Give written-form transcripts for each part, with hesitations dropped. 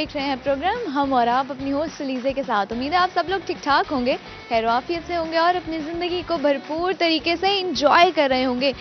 देख रहे हैं प्रोग्राम हम और आप अपनी होस्ट सलीज़े के साथ। उम्मीद है आप सब लोग ठीक ठाक होंगे, खैर आफियत से होंगे और अपनी ज़िंदगी को भरपूर तरीके से इंजॉय कर रहे होंगे।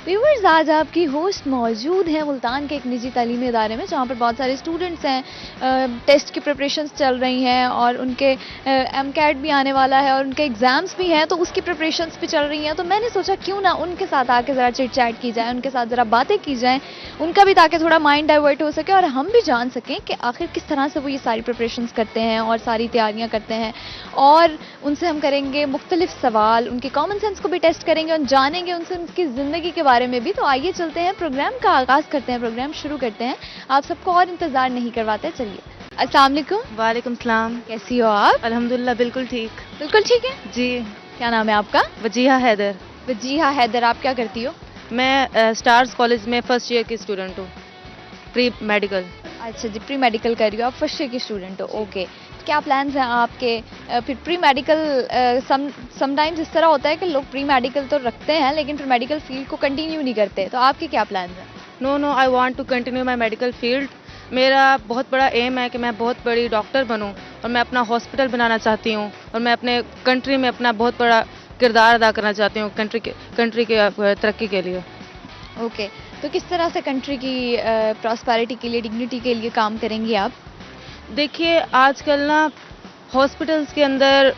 व्यूअर्स, आज आपकी होस्ट मौजूद है मुल्तान के एक निजी तालीमी इदारे में, जहाँ पर बहुत सारे स्टूडेंट्स हैं। टेस्ट की प्रिपरेशंस चल रही हैं और उनके एमकैट भी आने वाला है और उनके एग्ज़ाम्स भी हैं, तो उसकी प्रिपरेशंस भी चल रही हैं। तो मैंने सोचा क्यों ना उनके साथ आके ज़रा चिट चैट की जाए, उनके साथ ज़रा बातें की जाएँ, उनका भी ताकि थोड़ा माइंड डाइवर्ट हो सके और हम भी जान सकें कि आखिर किस तरह से वो ये सारी प्रिपरेशंस करते हैं और सारी तैयारियाँ करते हैं। और उनसे हम करेंगे मुख्तलिफ सवाल, उनके कॉमन सेंस को भी टेस्ट करेंगे और जानेंगे उनसे उनकी ज़िंदगी के बारे में भी। तो आइए चलते हैं, प्रोग्राम का आगाज़ करते हैं, प्रोग्राम शुरू करते हैं। आप सबको और इंतज़ार नहीं करवाते, चलिए। अस्सलाम वालेकुम। वालेकुम सलाम। कैसी हो आप? अल्हम्दुलिल्लाह बिल्कुल ठीक। बिल्कुल ठीक है जी। क्या नाम है आपका? वजीहा हैदर। वजीहा हैदर। आप क्या करती हो? मैं स्टार्स कॉलेज में फर्स्ट ईयर की स्टूडेंट हूँ, प्री मेडिकल। अच्छा जी, प्री मेडिकल कर रही हो आप, फर्स्ट ईयर की स्टूडेंट हो। ओके, तो क्या प्लान्स हैं आपके? फिर प्री मेडिकल समटाइम्स इस तरह होता है कि लोग प्री मेडिकल तो रखते हैं लेकिन फिर मेडिकल फील्ड को कंटिन्यू नहीं करते, तो आपके क्या प्लान्स हैं? No, I want to continue my medical field. मेरा बहुत बड़ा एम है कि मैं बहुत बड़ी डॉक्टर बनूं और मैं अपना हॉस्पिटल बनाना चाहती हूँ और मैं अपने कंट्री में अपना बहुत बड़ा किरदार अदा करना चाहती हूँ कंट्री के तरक्की के लिए। ओके, तो किस तरह से कंट्री की प्रॉस्पेरिटी के लिए, डिग्निटी के लिए काम करेंगी आप? देखिए, आजकल ना हॉस्पिटल्स के अंदर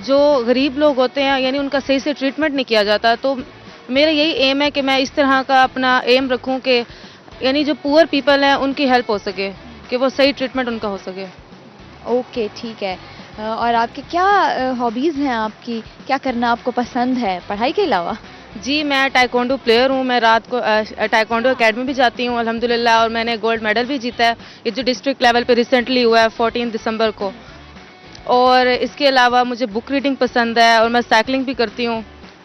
जो गरीब लोग होते हैं यानी उनका सही से ट्रीटमेंट नहीं किया जाता, तो मेरा यही एम है कि मैं इस तरह का अपना एम रखूं कि यानी जो पुअर पीपल हैं उनकी हेल्प हो सके, कि वो सही ट्रीटमेंट उनका हो सके। ओके, ठीक है। और आपकी क्या हॉबीज़ हैं आपकी? क्या करना आपको पसंद है पढ़ाई के अलावा? जी, मैं टाइकोंडो प्लेयर हूँ। मैं रात को टाइकोंडो एकेडमी भी जाती हूँ अल्हम्दुलिल्लाह, और मैंने गोल्ड मेडल भी जीता है, ये जो डिस्ट्रिक्ट लेवल पे रिसेंटली हुआ है 14 दिसंबर को। और इसके अलावा मुझे बुक रीडिंग पसंद है और मैं साइकिलिंग भी करती हूँ।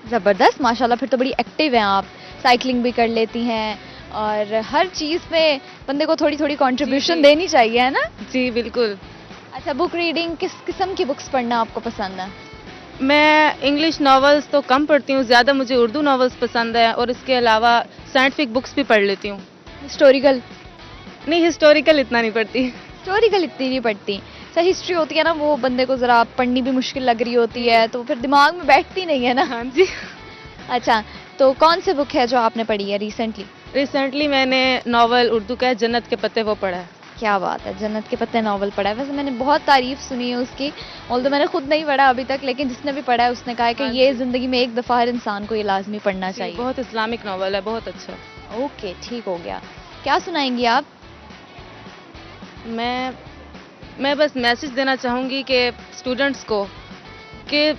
ज़बरदस्त, माशाल्लाह, फिर तो बड़ी एक्टिव हैं आप। साइकिलिंग भी कर लेती हैं और हर चीज़ में बंदे को थोड़ी थोड़ी कंट्रीब्यूशन देनी चाहिए, है ना? जी बिल्कुल। अच्छा, बुक रीडिंग किस किस्म की बुक्स पढ़ना आपको पसंद है? मैं इंग्लिश नॉवेल्स तो कम पढ़ती हूँ, ज़्यादा मुझे उर्दू नॉवेल्स पसंद है और इसके अलावा साइंटिफिक बुक्स भी पढ़ लेती हूँ। हिस्टोरिकल? नहीं, हिस्टोरिकल इतना नहीं पढ़ती। हिस्टोरिकल इतनी नहीं पढ़ती। सर, हिस्ट्री होती है ना, वो बंदे को ज़रा पढ़नी भी मुश्किल लग रही होती है, तो फिर दिमाग में बैठती नहीं है ना। हाँ जी। अच्छा, तो कौन सी बुक है जो आपने पढ़ी है रिसेंटली? रिसेंटली मैंने नॉवल उर्दू का है जन्नत के पत्ते, वो पढ़ा है। क्या बात है, जन्नत के पत्ते नॉवल पढ़ा है? वैसे मैंने बहुत तारीफ सुनी है उसकी, ऑल्दो मैंने खुद नहीं पढ़ा अभी तक, लेकिन जिसने भी पढ़ा है उसने कहा है कि ये ज़िंदगी में एक दफ़ा हर इंसान को ये लाजमी पढ़ना चाहिए। बहुत इस्लामिक नॉवल है, बहुत अच्छा। ओके, ठीक हो गया। क्या सुनाएंगी आप? मैं बस मैसेज देना चाहूँगी कि स्टूडेंट्स को कि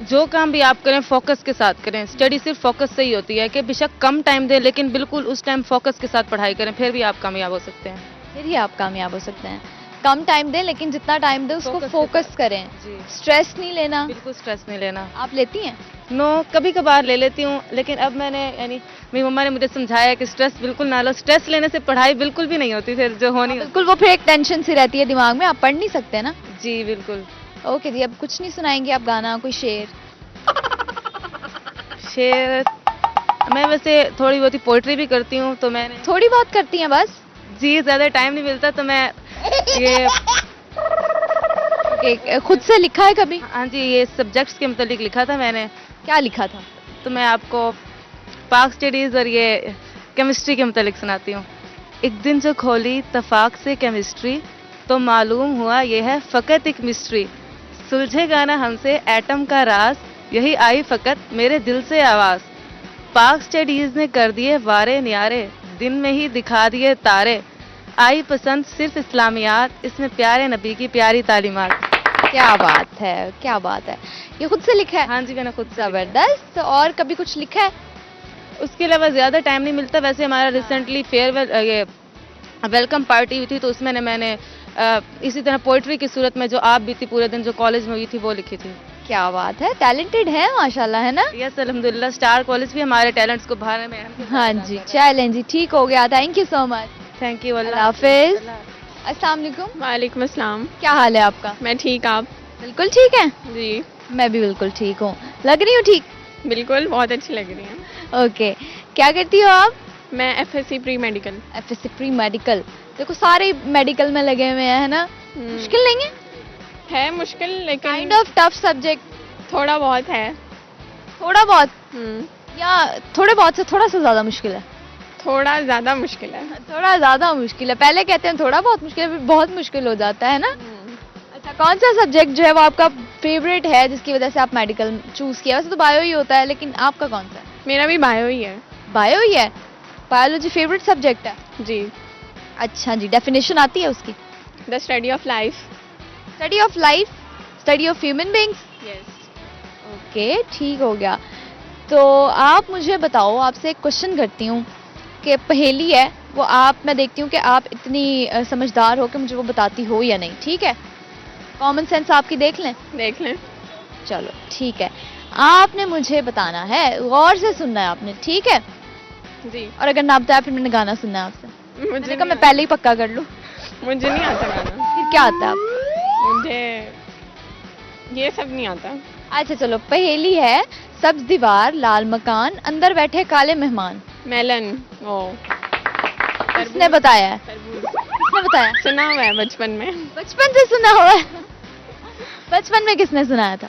जो काम भी आप करें फोकस के साथ करें। स्टडी सिर्फ फोकस से ही होती है, कि बेशक कम टाइम दें लेकिन बिल्कुल उस टाइम फोकस के साथ पढ़ाई करें, फिर भी आप कामयाब हो सकते हैं। फिर ही आप कामयाब हो सकते हैं। कम टाइम दें लेकिन जितना टाइम दें उसको फोकस करें। जी, स्ट्रेस नहीं लेना। बिल्कुल स्ट्रेस नहीं लेना। आप लेती हैं? नो, कभी कभार ले लेती हूँ, लेकिन अब मैंने यानी मेरी मम्मा ने मुझे समझाया कि स्ट्रेस बिल्कुल ना लो। स्ट्रेस लेने से पढ़ाई बिल्कुल भी नहीं होती फिर जो होनी। बिल्कुल, वो फिर एक टेंशन सी रहती है दिमाग में, आप पढ़ नहीं सकते ना। जी बिल्कुल। ओके जी, अब कुछ नहीं सुनाएंगे आप गाना, कोई शेर? शेर मैं वैसे थोड़ी बहुत पोइट्री भी करती हूँ, तो मैंने थोड़ी बहुत करती हैं बस? जी, ज़्यादा टाइम नहीं मिलता तो मैं ये खुद से लिखा है कभी? हाँ जी, ये सब्जेक्ट्स के मुतालिक लिखा था मैंने। क्या लिखा था? तो मैं आपको पाक स्टडीज़ और ये केमिस्ट्री के मुतालिक सुनाती हूँ। एक दिन जो खोली तफाक से केमिस्ट्री, तो मालूम हुआ ये है फ़कत एक मिस्ट्री। सुलझेगा ना हमसे एटम का राज, यही आई फ़कत मेरे दिल से आवाज़। पाक स्टडीज़ ने कर दिए वारे न्यारे, दिन में ही दिखा दिए तारे। आई पसंद सिर्फ इस्लामियात, इसमें प्यारे नबी की प्यारी तालीमात। क्या बात है, क्या बात है। ये खुद से लिखा है? हाँ जी, मैंने खुद से लिखा है। ज़बरदस्त। और कभी कुछ लिखा है? उसके अलावा ज़्यादा टाइम नहीं मिलता। वैसे हमारा रिसेंटली फेयरवेल ये वेलकम पार्टी हुई थी, तो उसमें मैंने इसी तरह पोइट्री की सूरत में जो आप भी थी पूरे दिन जो कॉलेज में हुई थी वो लिखी थी। क्या बात है, टैलेंटेड है माशाल्लाह, है ना? यस अल्हम्दुलिल्लाह, स्टार कॉलेज भी हमारे टैलेंट्स को बाहर में हाँ जी, चैलेंज जी, ठीक हो गया। Thank you so much. Thank you. अल्लाह हाफिज। अस्सलाम वालेकुम। वालेकुम अस्सलाम। क्या हाल है आपका? मैं ठीक, आप? बिल्कुल ठीक है। जी मैं भी बिल्कुल ठीक हूँ। लग रही हूँ ठीक? बिल्कुल, बहुत अच्छी लग रही हैं। ओके, क्या करती हो आप? मैं FSc pre medical. FSc pre medical, देखो सारे मेडिकल में लगे हुए हैं, है ना? मुश्किल नहीं है? मुश्किल लेकिन काइंड ऑफ टफ सब्जेक्ट। थोड़ा बहुत है। थोड़ा बहुत हम्म, या थोड़े बहुत से थोड़ा सा ज्यादा मुश्किल है? थोड़ा ज्यादा मुश्किल है। थोड़ा ज्यादा मुश्किल है। पहले कहते हैं थोड़ा बहुत मुश्किल है, फिर बहुत मुश्किल हो जाता है ना? अच्छा, कौन सा सब्जेक्ट जो है वो आपका फेवरेट है जिसकी वजह से आप मेडिकल चूज किया? वैसे तो बायो ही होता है, लेकिन आपका कौन सा है? मेरा भी बायो ही है। बायो ही है? बायोलॉजी फेवरेट सब्जेक्ट है? जी। अच्छा जी, डेफिनेशन आती है उसकी? The study of life. Study of life, study of human beings. Yes. Okay, ठीक हो गया। तो आप मुझे बताओ, आपसे एक क्वेश्चन करती हूँ कि पहेली है वो मैं देखती हूँ कि आप इतनी समझदार हो कि मुझे वो बताती हो या नहीं, ठीक है? कॉमन सेंस आपकी देख लें? देख लें। चलो ठीक है, आपने मुझे बताना है, गौर से सुनना है आपने, ठीक है? जी। और अगर ना बताया फिर मैंने गाना सुनना है आपसे। मुझे मैंने कहा नहीं मैं पहले ही पक्का कर लूँ। मुझे नहीं आता गाना। फिर क्या आता है आप? मुझे ये सब नहीं आता। अच्छा चलो, पहेली है, सब्ज दीवार लाल मकान, अंदर बैठे काले मेहमान। मेलन। ओ। किसने बताया है? तरबूज। किसने बताया? सुना हुआ है बचपन में। बचपन से सुना हुआ है? बचपन में किसने सुनाया था?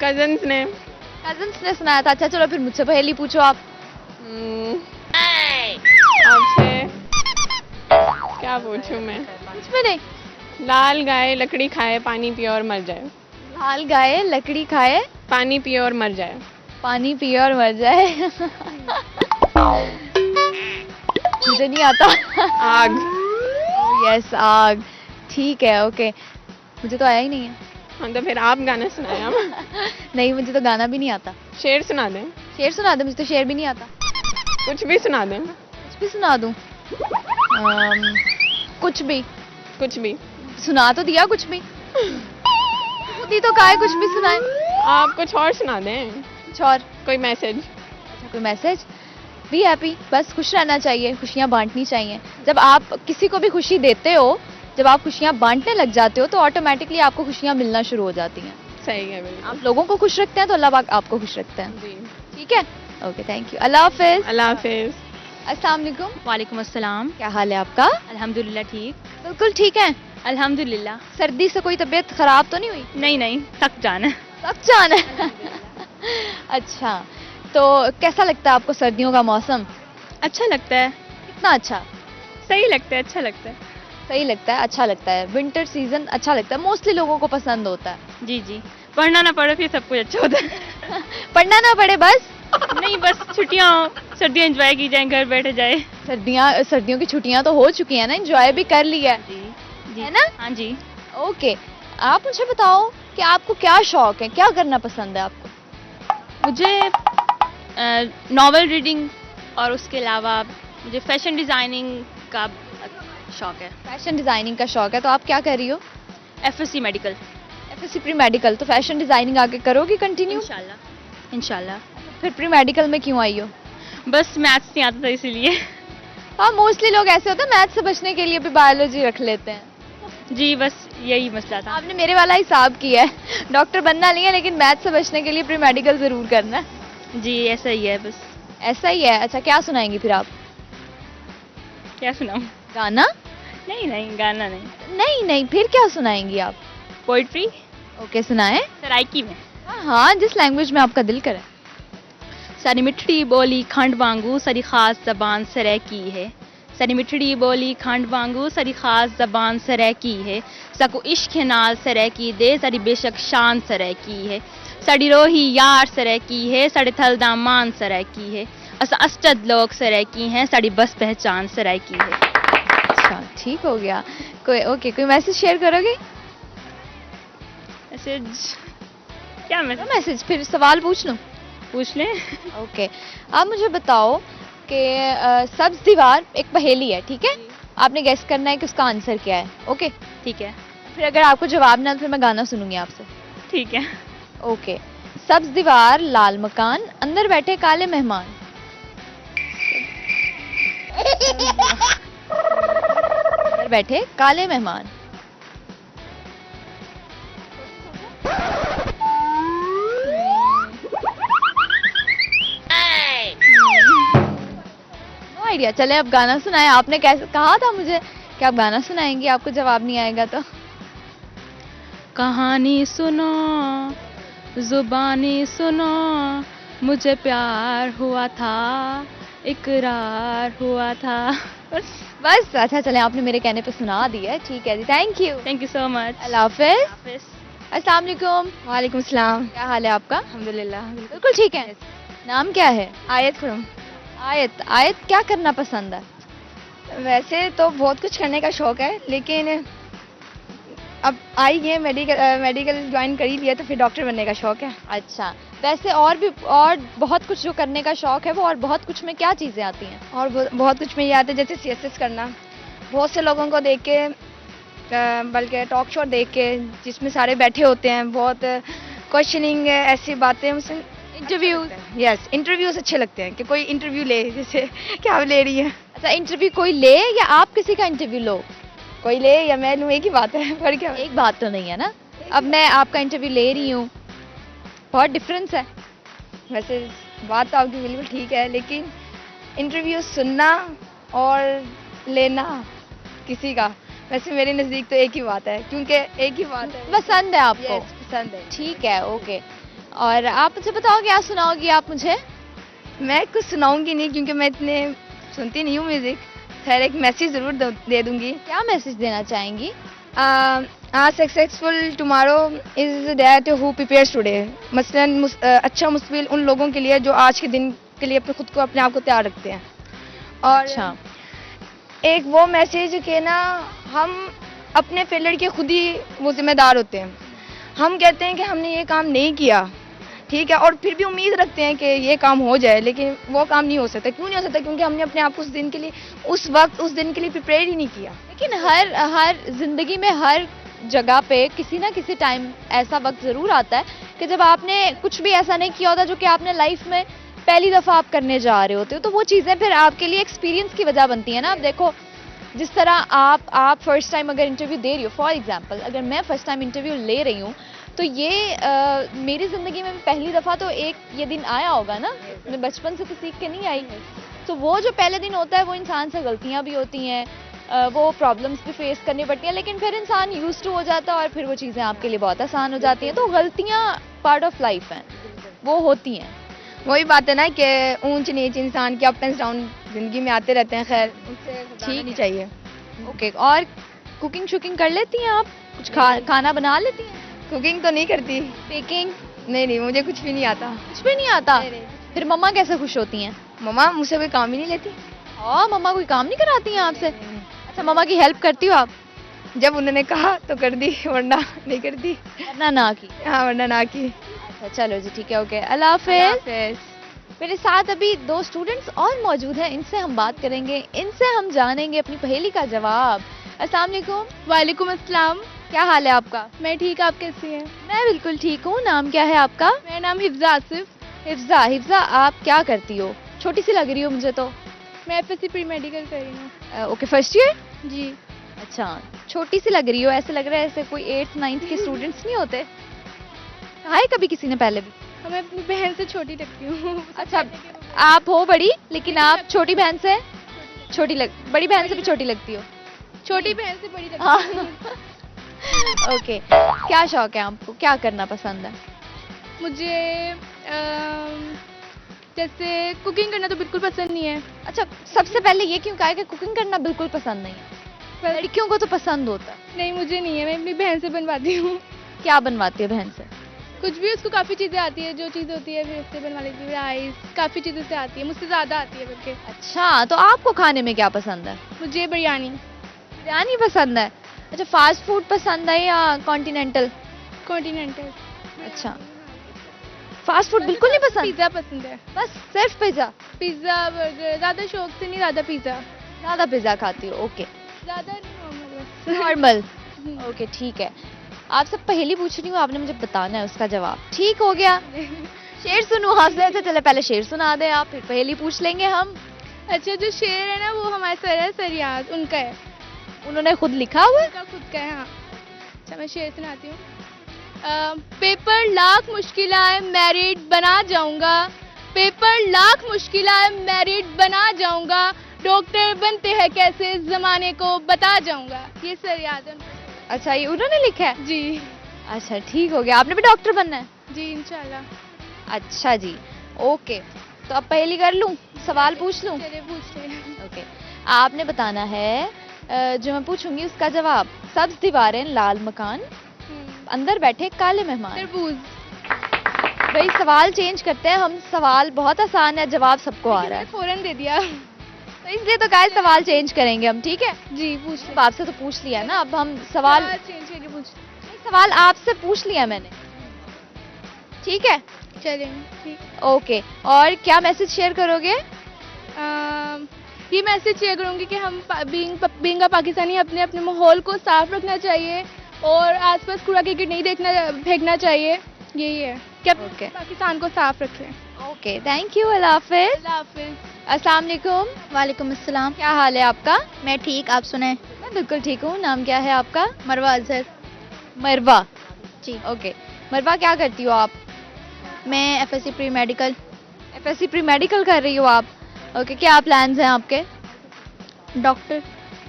कजन्स ने। कजन्स ने सुनाया था? अच्छा चलो, फिर मुझसे पहेली पूछो आप। हम्म, आपसे क्या पूछूं मैं? कुछ भी नहीं। लाल गाय लकड़ी खाए, पानी पिए और मर जाए। लाल गाय लकड़ी खाए, पानी पिए और मर जाए। पानी पिए और मर जाए। मुझे नहीं आता। आग। यस, आग। ठीक है, ओके। मुझे तो आया ही नहीं है। हाँ तो फिर आप गाना सुनाए हम। नहीं, मुझे तो गाना भी नहीं आता। शेर सुना दें। शेर सुना दे, मुझे तो शेर भी नहीं आता। कुछ भी सुना दें। कुछ भी सुना दूं? कुछ भी। कुछ भी। सुना तो दिया कुछ भी। खुद ही तो कहा है कुछ भी सुनाए। आप कुछ और सुना दें। कुछ और? कोई मैसेज। अच्छा, कोई मैसेज? बी हैप्पी, बस खुश रहना चाहिए, खुशियाँ बांटनी चाहिए। जब आप किसी को भी खुशी देते हो, जब आप खुशियाँ बांटने लग जाते हो तो ऑटोमेटिकली आपको खुशियाँ मिलना शुरू हो जाती हैं। सही है बिल्कुल। आप लोगों को खुश रखते हैं तो अल्लाह पाक आपको खुश रखते हैं। जी। ठीक है, ओके, थैंक यू। अल्लाह हाफिज। अल्लाह हाफिज। अस्सलाम वालेकुम। वालेकुम अस्सलाम। क्या हाल है आपका? अल्हम्दुलिल्लाह ठीक। बिल्कुल ठीक है। अल्हम्दुलिल्लाह। सर्दी से कोई तबीयत खराब तो नहीं हुई? नहीं नहीं, थक जाना। थक जाना है। अच्छा, तो कैसा लगता है आपको सर्दियों का मौसम? अच्छा लगता है। कितना अच्छा? सही लगता है, अच्छा लगता है। सही लगता है, अच्छा लगता है। विंटर सीजन अच्छा लगता है, मोस्टली लोगों को पसंद होता है। जी जी। पढ़ना ना पड़े फिर सब कुछ अच्छा होता है। पढ़ना ना पड़े बस। नहीं, बस छुट्टियाँ हो, सर्दियाँ एंजॉय की जाए, घर बैठे जाए। सर्दियों की छुट्टियां तो हो चुकी हैं ना, एंजॉय भी कर लिया है। जी जी। है ना? हाँ जी। ओके, आप मुझे बताओ कि आपको क्या शौक है, क्या करना पसंद है आपको? मुझे नॉवल रीडिंग और उसके अलावा मुझे फैशन डिज़ाइनिंग का शौक है। फैशन डिजाइनिंग का शौक है, तो आप क्या कर रही हो? FSc medical. FSc pre medical, तो फैशन डिजाइनिंग आगे करोगी कंटिन्यू? इंशाल्लाह इंशाल्लाह। फिर प्री मेडिकल में क्यों आई हो? बस मैथ्स नहीं आता था इसीलिए। हाँ, मोस्टली लोग ऐसे होते हैं, मैथ से बचने के लिए भी बायोलॉजी रख लेते हैं। जी, बस यही मसला था। आपने मेरे वाला हिसाब किया है, डॉक्टर बनना नहीं है लेकिन मैथ से बचने के लिए प्री मेडिकल जरूर करना है। जी, ऐसा ही है बस। ऐसा ही है। अच्छा, क्या सुनाएंगी फिर आप? क्या सुनाऊं? गाना? नहीं नहीं, गाना नहीं। नहीं नहीं, फिर क्या सुनाएंगी आप? पोइट्री। ओके, सुनाएं। सराइकी में। हाँ हाँ, जिस लैंग्वेज में आपका दिल करे। सारी मिठड़ी बोली खंड वांगू सारी खास जबान सरह की है। सारी मिठड़ी बोली खंड वांगू सारी खास जबान सरह की है। सकू इश्क नाल सरह की दे सारी बेशक शान सरह की है। साड़ी रोही यार सरह की है, साढ़े थल दामान सरह की है। असा अष्टद लोग सरह की हैं, साड़ी बस पहचान सरह की है। अच्छा, ठीक हो गया। कोई मैसेज शेयर करोगे? मैसेज? क्या मैसेज? मैसेज, फिर सवाल पूछ लूं? पूछ लें। ओके, आप मुझे बताओ कि सब्ज दीवार एक पहेली है, ठीक है? आपने गेस करना है कि उसका आंसर क्या है। ओके, ठीक है। फिर अगर आपको जवाब ना, फिर मैं गाना सुनूंगी आपसे। ठीक है। ओके, सब्ज दीवार लाल मकान, अंदर बैठे काले मेहमान। अंदर बैठे काले मेहमान। No idea. चले, अब गाना सुनाए। आपने कैसे कहा था मुझे क्या आप गाना सुनाएंगी? आपको जवाब नहीं आएगा तो? कहानी सुनो, जुबानी सुनो, मुझे प्यार हुआ था, इकरार हुआ था। बस अच्छा चले, आपने मेरे कहने पे सुना दिया है, ठीक है जी, thank you. Thank you so much. अल्लाह हाफिज। अस्सलाम वालेकुम। वालेकुम सलाम। क्या हाल है आपका? अल्हम्दुलिल्लाह। बिल्कुल ठीक है। नाम क्या है? आयत खुरम। आयत। आयत, क्या करना पसंद है? वैसे तो बहुत कुछ करने का शौक है, लेकिन अब आई है मेडिकल ज्वाइन कर ही लिया तो फिर डॉक्टर बनने का शौक है। अच्छा, वैसे और भी और बहुत कुछ जो करने का शौक है वो, और बहुत कुछ में क्या चीज़ें आती हैं? और बहुत कुछ में ये आता है, जैसे सीएसएस करना, बहुत से लोगों को देख के, बल्कि टॉक शो देख के जिसमें सारे बैठे होते हैं, बहुत क्वेश्चनिंग ऐसी बातें मुझसे। इंटरव्यूज। यस, इंटरव्यूज अच्छे लगते हैं कि कोई इंटरव्यू ले, जैसे क्या आप ले रही हैं, अच्छा, इंटरव्यू कोई ले या आप किसी का इंटरव्यू लो? कोई ले या मैं लूँ, एक ही बात है, पर क्या एक बात तो नहीं है ना। अब मैं आपका इंटरव्यू ले रही हूँ, बहुत डिफरेंस है। वैसे बात तो आपकी बिल्कुल ठीक है, लेकिन इंटरव्यू सुनना और लेना किसी का, वैसे मेरे नज़दीक तो एक ही बात है, क्योंकि एक ही बात है। पसंद है आपको? Yes, पसंद है। ठीक है, ओके। और आप मुझे बताओ, क्या सुनाओगी आप मुझे? मैं कुछ सुनाऊंगी नहीं क्योंकि मैं इतने सुनती नहीं हूँ म्यूजिक। खैर, एक मैसेज जरूर दे दूंगी। क्या मैसेज देना चाहेंगी? Successful tomorrow is that who prepares today. मसलन अच्छा मुस्तकबिल उन लोगों के लिए जो आज के दिन के लिए अपने खुद को, अपने आप को तैयार रखते हैं। और अच्छा, एक वो मैसेज के ना, हम अपने फेलियर के खुद ही वो जिम्मेदार होते हैं। हम कहते हैं कि हमने ये काम नहीं किया, ठीक है, और फिर भी उम्मीद रखते हैं कि ये काम हो जाए, लेकिन वो काम नहीं हो सकता। क्यों नहीं हो सकता? क्योंकि हमने अपने आप को उस दिन के लिए, उस वक्त, उस दिन के लिए प्रिपेयर ही नहीं किया। लेकिन हर जिंदगी में हर जगह पे किसी ना किसी टाइम ऐसा वक्त जरूर आता है कि जब आपने कुछ भी ऐसा नहीं किया होता जो कि आपने लाइफ में पहली दफा आप करने जा रहे होते हो, तो वो चीजें फिर आपके लिए एक्सपीरियंस की वजह बनती है ना। अब देखो, जिस तरह आप फर्स्ट टाइम अगर इंटरव्यू दे रही हो, फॉर एग्जांपल अगर मैं फर्स्ट टाइम इंटरव्यू ले रही हूँ, तो ये मेरी ज़िंदगी में पहली दफ़ा तो एक ये दिन आया होगा ना, मैं बचपन से तो सीख के नहीं आई। तो वो जो पहले दिन होता है, वो इंसान से गलतियाँ भी होती हैं, वो प्रॉब्लम्स भी फेस करनी पड़ती हैं, लेकिन फिर इंसान यूज्ड टू हो जाता है और फिर वो चीज़ें आपके लिए बहुत आसान हो जाती हैं। तो गलतियाँ पार्ट ऑफ लाइफ हैं, वो होती हैं। वही बात है ना कि ऊंच नीच इंसान के अप एंड डाउन जिंदगी में आते रहते हैं। खैर, उनसे ठीक नहीं चाहिए। ओके, और कुकिंग शुकिंग कर लेती हैं आप? कुछ खाना बना लेती हैं? कुकिंग तो नहीं करती। बेकिंग? नहीं, मुझे कुछ भी नहीं आता। कुछ भी नहीं आता? नहीं। फिर मम्मा कैसे खुश होती हैं? मम्मा मुझसे कोई काम ही नहीं लेती। मम्मा कोई काम नहीं कराती हैं आपसे? अच्छा, मम्मा की हेल्प करती हो आप? जब उन्होंने कहा तो कर दी, वरना नहीं करती। वरना ना की? हाँ, वरना ना की। अच्छा चलो जी, ठीक है, ओके, अल्लाह हाफिज। मेरे साथ अभी 2 स्टूडेंट्स और मौजूद हैं, इनसे हम बात करेंगे, इनसे हम जानेंगे अपनी पहेली का जवाब। अस्सलाम वालेकुम। वालेकुम अस्सलाम। क्या हाल है आपका? मैं ठीक, आप कैसी हैं? मैं बिल्कुल ठीक हूँ। नाम क्या है आपका? मेरा नाम हिफ्जा आसिफ। हिफ्जा। हिफ्जा, आप क्या करती हो? छोटी सी लग रही हो मुझे तो। मैं एफएससी प्री मेडिकल कर रही हूँ। Okay, first year? जी। अच्छा, छोटी सी लग रही हो, ऐसे लग रहा है ऐसे कोई 8th 9th के स्टूडेंट्स नहीं होते? कहा है कभी किसी ने पहले भी? मैं अपनी बहन से छोटी लगती हूँ। अच्छा, आप हो बड़ी, लेकिन आप छोटी बहन से बड़ी बहन से भी छोटी लगती हो? छोटी बहन से बड़ी लगती हाँ। हूँ। ओके, क्या शौक है आपको? क्या करना पसंद है? मुझे जैसे कुकिंग करना तो बिल्कुल पसंद नहीं है। अच्छा, सबसे पहले ये क्यों कहा कि कुकिंग करना बिल्कुल पसंद नहीं है? लड़कियों को तो पसंद होता है। नहीं, मुझे नहीं है, मैं अपनी बहन से बनवाती हूँ। क्या बनवाती है बहन से? कुछ भी, उसको काफ़ी चीज़ें आती है, जो चीज़ होती है फिर उससे बनवा लेती है। राइस, काफ़ी चीज़ें से आती है, मुझसे ज़्यादा आती है बल्कि। अच्छा, तो आपको खाने में क्या पसंद है? मुझे बिरयानी। बिरयानी पसंद है? अच्छा, फास्ट फूड पसंद है या कॉन्टिनेंटल? कॉन्टिनेंटल। अच्छा, फास्ट फूड बिल्कुल नहीं पसंद? पिज़्ज़ा पसंद है। बस सिर्फ पिज्जा? पिज़्ज़ा, बर्गर, ज़्यादा शौक से नहीं, ज़्यादा पिज़्ज़ा। ज़्यादा पिज्जा खाती हो? ओके, ज़्यादा नॉर्मल बस। नॉर्मल। ओके, ठीक है। आपसे पहेली पूछ रही हूँ, आपने मुझे बताना है उसका जवाब। ठीक हो गया? शेर सुनूं आपसे? अच्छा चले, पहले शेर सुना दें आप, फिर पहेली पूछ लेंगे हम। अच्छा, जो शेर है ना, वो हमारे सर है, सरयाज, उनका है। उन्होंने खुद लिखा हुआ है? उनका खुद का है, हाँ। अच्छा, मैं शेर सुनाती हूँ। पेपर लाख मुश्किल है, मैरिड बना जाऊंगा। पेपर लाख मुश्किल है, मैरिड बना जाऊंगा। डॉक्टर बनते हैं कैसे इस जमाने को बता जाऊंगा। ये सर याद है उनको। अच्छा, ये उन्होंने लिखा है? जी अच्छा, ठीक हो गया। आपने भी डॉक्टर बनना है? जी इंशाल्लाह। अच्छा जी, ओके। तो अब पहली कर लूं, सवाल पूछ लूं? चलिए पूछते हैं। ओके, आपने बताना है जो मैं पूछूंगी उसका जवाब। सब्ज दीवारें, लाल मकान, अंदर बैठे काले मेहमान। तरबूज। भाई सवाल चेंज करते हैं हम। सवाल बहुत आसान है, जवाब सबको आ रहा है, फौरन दे दिया। तो इसलिए तो गाइस सवाल चेंज करेंगे हम, ठीक है? जी पूछ अब आपसे तो पूछ लिया ना, अब हम सवाल चेंज करके पूछ। सवाल आपसे पूछ लिया मैंने, ठीक है? चलिए ठीक। ओके, और क्या मैसेज शेयर करोगे? ये मैसेज शेयर करूंगी कि हम बीइंग पाकिस्तानी अपने अपने माहौल को साफ रखना चाहिए और आसपास कूड़ा करकट नहीं फेंकना चाहिए। यही है कि ओके। पाकिस्तान को साफ रखें। ओके, थैंक यू, अल्लाह हाफिज। अल्लाह हाफिज। अस्सलाम वालेकुम। वालेकुम अस्सलाम। क्या हाल है आपका? मैं ठीक, आप सुनाएं? मैं बिल्कुल ठीक हूँ। नाम क्या है आपका? मरवा अजहर। मरवा जी। ओके, मरवा क्या करती हो आप? मैं FSC pre medical. FSC pre medical कर रही हो आप? ओके, क्या प्लान्स हैं आपके? डॉक्टर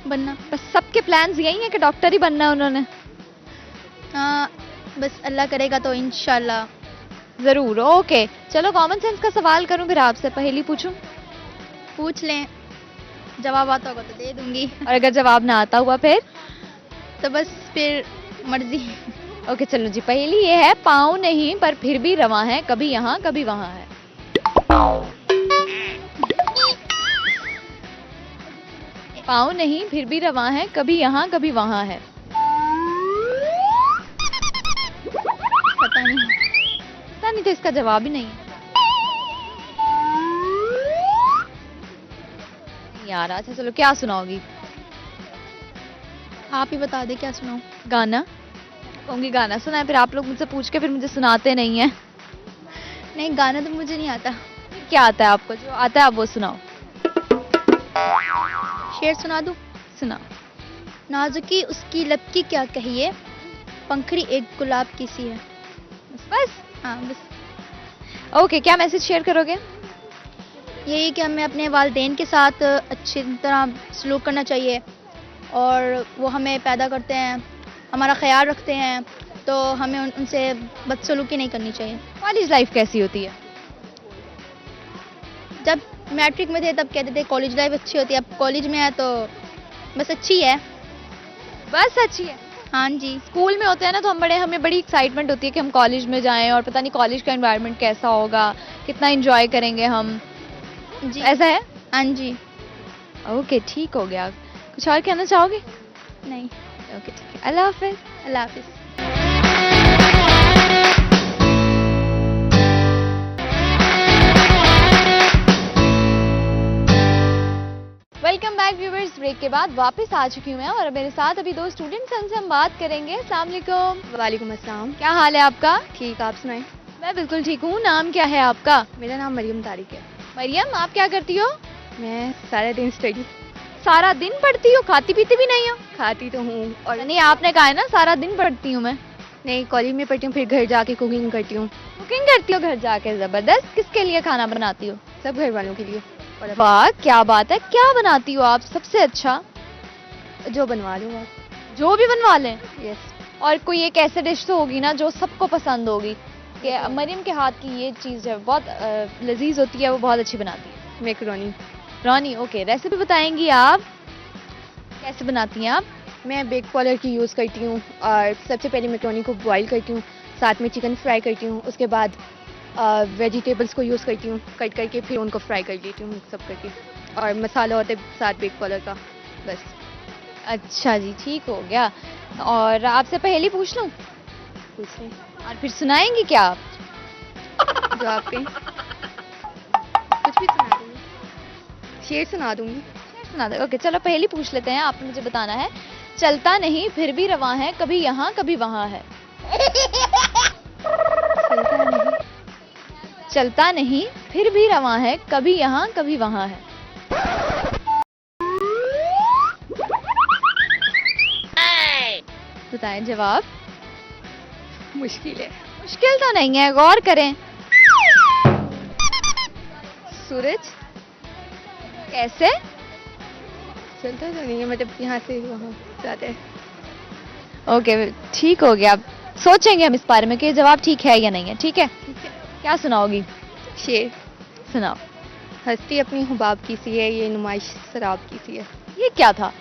बनना। बस सबके प्लान्स यही है कि डॉक्टर ही बनना है उन्होंने? बस अल्लाह करेगा तो इंशाल्लाह। जरूर। ओके, चलो कॉमन सेंस का सवाल करूं फिर आपसे, पहेली पूछूं? पूछ लें, जवाब आता होगा तो दे दूंगी। और अगर जवाब ना आता हुआ फिर? तो बस फिर मर्जी। ओके चलो जी, पहेली ये है, पाँव नहीं पर फिर भी रवां है, कभी यहाँ कभी वहाँ है। पाँव नहीं फिर भी रवां है, कभी यहाँ कभी वहाँ है। पता नहीं। पता नहीं, तो इसका जवाब ही नहीं है। यार अच्छा चलो, क्या सुनाओगी? आप ही बता दे, क्या सुनाऊं? गाना कहूंगी, गाना सुनाए, फिर आप लोग मुझसे पूछ के फिर मुझे सुनाते नहीं है। नहीं, गाना तो मुझे नहीं आता। क्या आता है आपको? जो आता है आप वो सुनाओ। शेर सुना दूं? सुनाओ। नाजुकी उसकी लब की क्या कहिए, पंखड़ी एक गुलाब की सी है। बस? हाँ बस। ओके, क्या मैसेज शेयर करोगे? यही कि हमें अपने वालिदैन के साथ अच्छी तरह सलूक करना चाहिए और वो हमें पैदा करते हैं, हमारा ख्याल रखते हैं, तो हमें उनसे बदसलूकी नहीं करनी चाहिए। कॉलेज लाइफ कैसी होती है? जब मैट्रिक में थे तब कहते थे कॉलेज लाइफ अच्छी होती है, अब कॉलेज में है तो बस अच्छी है। बस अच्छी है। हाँ जी। स्कूल में होते हैं ना तो हमें बड़ी एक्साइटमेंट होती है कि हम कॉलेज में जाएं और पता नहीं कॉलेज का एनवायरनमेंट कैसा होगा, कितना एंजॉय करेंगे हम। जी ऐसा है? हाँ जी। ओके, ठीक हो गया। कुछ और कहना चाहोगे? नहीं। ओके ठीक है, अल्लाह हाफिज। अल्लाह हाफिज़। Welcome back viewers. ब्रेक के बाद वापस आ चुकी हूँ मैं और मेरे साथ अभी दो स्टूडेंट्स हैं, उनसे हम बात करेंगे। अस्सलाम वालेकुम। वालेकुम अस्सलाम। क्या हाल है आपका? ठीक, आप सुनाएं? मैं बिल्कुल ठीक हूँ। नाम क्या है आपका? मेरा नाम मरियम तारिक है। मरियम, आप क्या करती हो? मैं सारा दिन स्टडी। सारा दिन पढ़ती हो? खाती पीती भी नहीं हो? खाती तो हूँ और नहीं, आपने कहा है ना सारा दिन पढ़ती हूँ मैं। नहीं, कॉलेज में पढ़ती हूँ, फिर घर जाके कुकिंग करती हूँ। कुकिंग करती हो घर जाके? जबरदस्त। किसके लिए खाना बनाती हो? सब घर वालों के लिए। और वाह, क्या बात है। क्या बनाती हो आप सबसे अच्छा? जो बनवा लूँ आप। जो भी बनवा लें? यस। और कोई एक ऐसे डिश तो होगी ना जो सबको पसंद होगी कि मरियम के हाथ की ये चीज़ है बहुत लजीज होती है, वो बहुत अच्छी बनाती है? मैकरोनी। रानी, ओके। रेसिपी बताएंगी आप? कैसे बनाती हैं आप? मैं बेक पॉलर की यूज़ करती हूँ और सबसे पहले मैकरोनी को बॉईल करती हूँ, साथ में चिकन फ्राई करती हूँ, उसके बाद वेजिटेबल्स को यूज़ करती हूँ कट करके, फिर उनको फ्राई कर लेती हूँ मिक्सअप करके, और मसाला होता है साथ बेक पॉलर का, बस। अच्छा जी, ठीक हो गया। और आपसे पहेली पूछ लूँ? पूछें। और फिर सुनाएंगी क्या आप? जो आप कहें। कुछ भी सुना दूँगी। शेर सुना दूँगी। सुना दे। ओके चलो, पहेली पूछ लेते हैं। आपने मुझे बताना है, चलता नहीं फिर भी रवां है, कभी यहाँ कभी वहाँ है। चलता नहीं। चलता नहीं फिर भी रवां है, कभी यहाँ कभी वहाँ है। बताएं जवाब। मुश्किल है। मुश्किल तो नहीं है, गौर करें। सूरज। कैसे? चलता तो नहीं है, मतलब यहाँ से वहाँ जाते हैं। ओके ठीक हो गया, अब सोचेंगे हम इस बारे में कि जवाब ठीक है या नहीं है। ठीक है, क्या सुनाओगी? शेर। सुनाओ। हस्ती अपनी हुबाब की सी है, ये नुमाइश शराब की सी है। ये क्या था?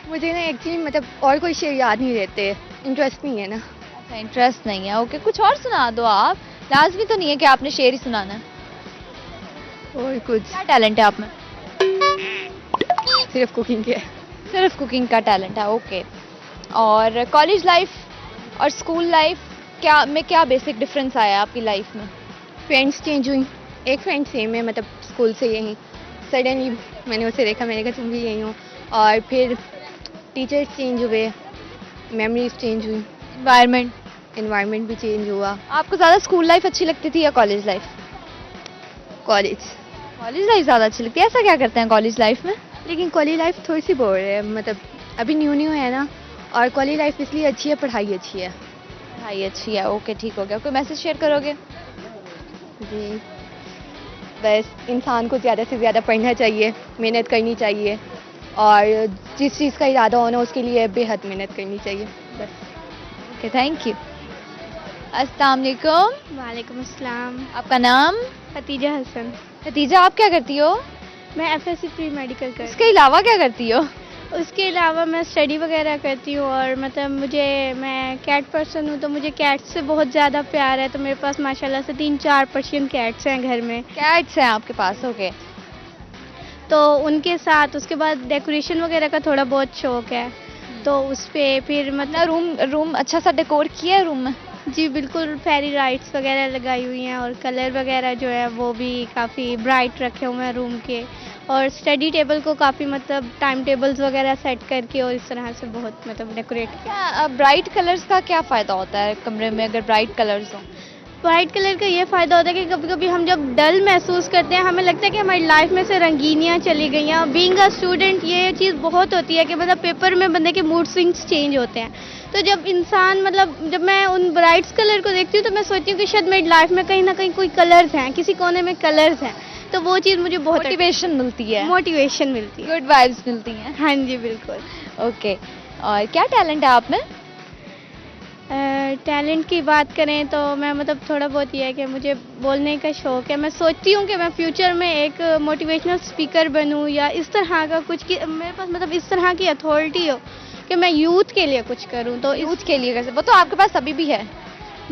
मुझे ना एक्चुअली मतलब और कोई शेर याद नहीं रहते, इंटरेस्ट नहीं है ना। अच्छा, इंटरेस्ट नहीं है। ओके, कुछ और सुना दो आप, लाजमी तो नहीं है कि आपने शेर ही सुनाना है। और कुछ क्या टैलेंट है आप में? सिर्फ कुकिंग के। सिर्फ कुकिंग का टैलेंट है। ओके, और कॉलेज लाइफ और स्कूल लाइफ क्या बेसिक डिफरेंस आया आपकी लाइफ में? फ्रेंड्स चेंज हुई, एक फ्रेंड सेम है मतलब स्कूल से यहीं, सडनली मैंने उसे देखा, मैंने कहा तुम भी यहीं हो। और फिर टीचर्स चेंज हुए, मेमोरीज चेंज हुई, एनवायरनमेंट भी चेंज हुआ। आपको ज़्यादा स्कूल लाइफ अच्छी लगती थी या college life? College. College life ज़्यादा अच्छी लगती है। ऐसा क्या करते हैं कॉलेज लाइफ में? लेकिन कॉलेज लाइफ थोड़ी सी बोर है, मतलब अभी न्यू है ना, और कॉलेज लाइफ इसलिए अच्छी है, पढ़ाई अच्छी है। पढ़ाई अच्छी है। ओके ठीक हो गया। कोई मैसेज शेयर करोगे? जी, बस इंसान को ज़्यादा से ज़्यादा पढ़ना चाहिए, मेहनत करनी चाहिए, और जिस चीज़ का इरादा होना उसके लिए बेहद मेहनत करनी चाहिए बस। Okay, thank you. अस्सलाम वालेकुम। वालेकुम अस्सलाम। आपका नाम? खतीजा हसन। खतीजा, आप क्या करती हो? मैं एफएससी प्री मेडिकल कर। इसके अलावा क्या करती हो? उसके अलावा मैं स्टडी वगैरह करती हूँ, और मतलब मैं कैट पर्सन हूँ, तो मुझे कैट से बहुत ज़्यादा प्यार है, तो मेरे पास माशाल्लाह से 3-4 पर्शियन कैट्स हैं घर में। कैट्स हैं आपके पास? ओके। तो उनके साथ उसके बाद डेकोरेशन वगैरह का थोड़ा बहुत शौक है, तो उस पे फिर अपना मतलब रूम अच्छा सा डेकोर किया है रूम में? जी बिल्कुल, फेरी लाइट्स वगैरह लगाई हुई हैं, और कलर वगैरह जो है वो भी काफ़ी ब्राइट रखे हुए हैं रूम के, और स्टडी टेबल को काफ़ी मतलब टाइम टेबल्स वगैरह सेट करके और इस तरह से बहुत मतलब डेकोरेट किया। क्या ब्राइट कलर्स का क्या फ़ायदा होता है कमरे में अगर ब्राइट कलर्स हो? वाइट कलर का ये फ़ायदा होता है कि कभी कभी हम जब डल महसूस करते हैं, हमें लगता है कि हमारी लाइफ में से रंगीनियाँ चली गई हैं। बीइंग अ स्टूडेंट ये चीज़ बहुत होती है कि मतलब पेपर में बंदे के मूड स्विंग्स चेंज होते हैं, तो जब इंसान मतलब जब मैं उन ब्राइट्स कलर को देखती हूँ तो मैं सोचती हूँ कि शायद मेरी लाइफ में कहीं ना कहीं कोई कलर्स हैं, किसी कोने में कलर्स हैं, तो वो चीज़ मुझे बहुत मोटिवेशन मिलती है। मोटिवेशन मिलती है। गुड वाइब्स मिलती हैं। हाँ जी बिल्कुल। ओके, और क्या टैलेंट है आप में? टैलेंट की बात करें तो मैं मतलब थोड़ा बहुत ये है कि मुझे बोलने का शौक़ है। मैं सोचती हूँ कि मैं फ्यूचर में एक मोटिवेशनल स्पीकर बनूँ, या इस तरह का कुछ कि मेरे पास मतलब इस तरह की अथॉरिटी हो कि मैं यूथ के लिए कुछ करूँ। तो यूथ के लिए कैसे? वो तो आपके पास अभी भी है